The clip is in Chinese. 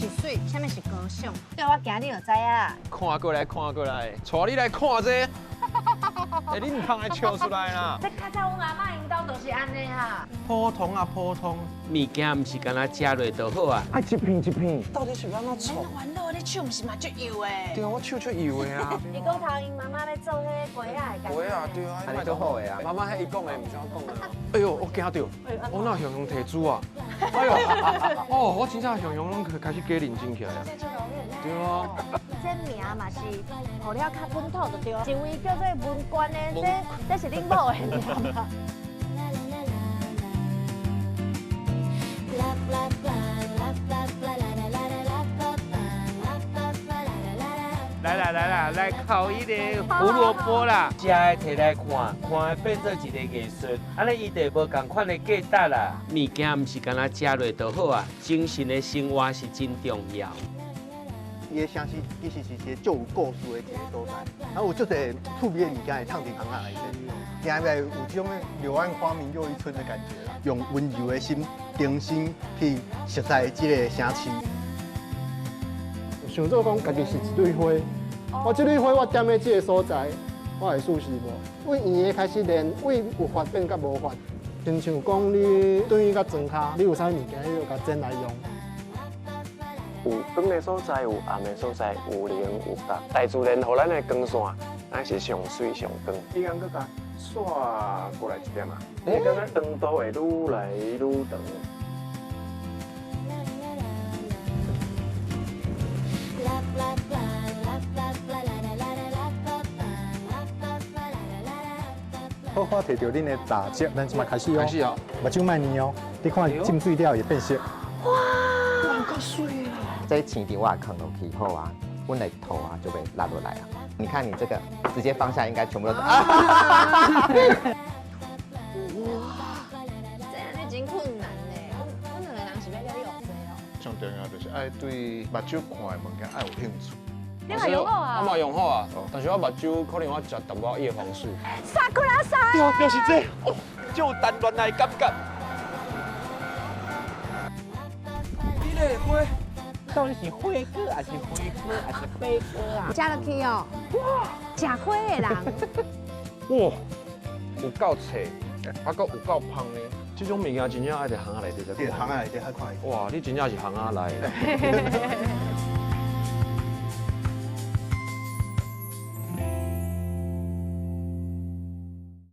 是水，啥物是高尚？对，我今日就知啊。看过来，看过来，带你来看这。你唔通来笑出来啦！这较早阮阿嬷因兜就是安尼哈。普通啊，普通。物件唔是干那食落就好啊。爱一片一片，到底是安怎创？完了，你手唔是嘛足油诶。对啊，我手油的啊。你讲头因妈妈咧做迄粿啊，粿啊，对啊，安尼都好诶啊。妈妈迄伊讲的，唔是我讲的。哎呦，我惊到，我哪雄雄提珠啊！哎呦，哦，我真正雄雄拢开始加认真起来啊。对啊。这名嘛是，互了较本土就对，一位叫做文官的，这是恁某的名嘛。来烤伊个胡萝卜啦，食的摕来看，看的变做一个艺术，安尼伊就无共款的价值啦。物件毋是干那食落就好啊，精神的生活是真重要。伊个城市其实是一个足有故事的一个所在，然后有足侪趣味的物件会藏伫巷仔内底，行来有这种柳暗花明又一村的感觉啦。用温柔的心、重新去实在这个城市。想做讲家己是一朵花，我这朵花我踮在这个所在，我会舒适无？为圆的开始练，为有发变甲无发，亲像讲你对于甲砖骹，你有啥物件你就甲剪来用。有光的所在，有暗的所在，有亮有暗。大自然予咱的光线，咱是上水上光。伊敢搁甲刷过来一点啊？你感觉光度会愈来愈长。好，我摕到恁的大只，咱即马开始哦。开始哦。目睭慢捏哦，你看浸水了也变色。这钱伫我的坑落去后啊，阮的头啊就被拉落来了。你看你这个直接放下，应该全部都是。哇，这样你真困难嘞。阮两个人是要了你学这哦。上重要就是爱对目睭看的物件爱有兴趣。你嘛用好啊？我嘛用好啊，但是我目睭可能我食淡薄叶黄素。萨库拉萨。对，就是这，哦，就淡乱来感觉。你个花。到底是花哥还是花哥还是飞哥啊？加落去哦，哇，食花的人，哇，有够脆，还佫有够香呢。这种物件真正爱伫巷仔内底才看。巷仔内底较看。哇，你真正是巷仔来的。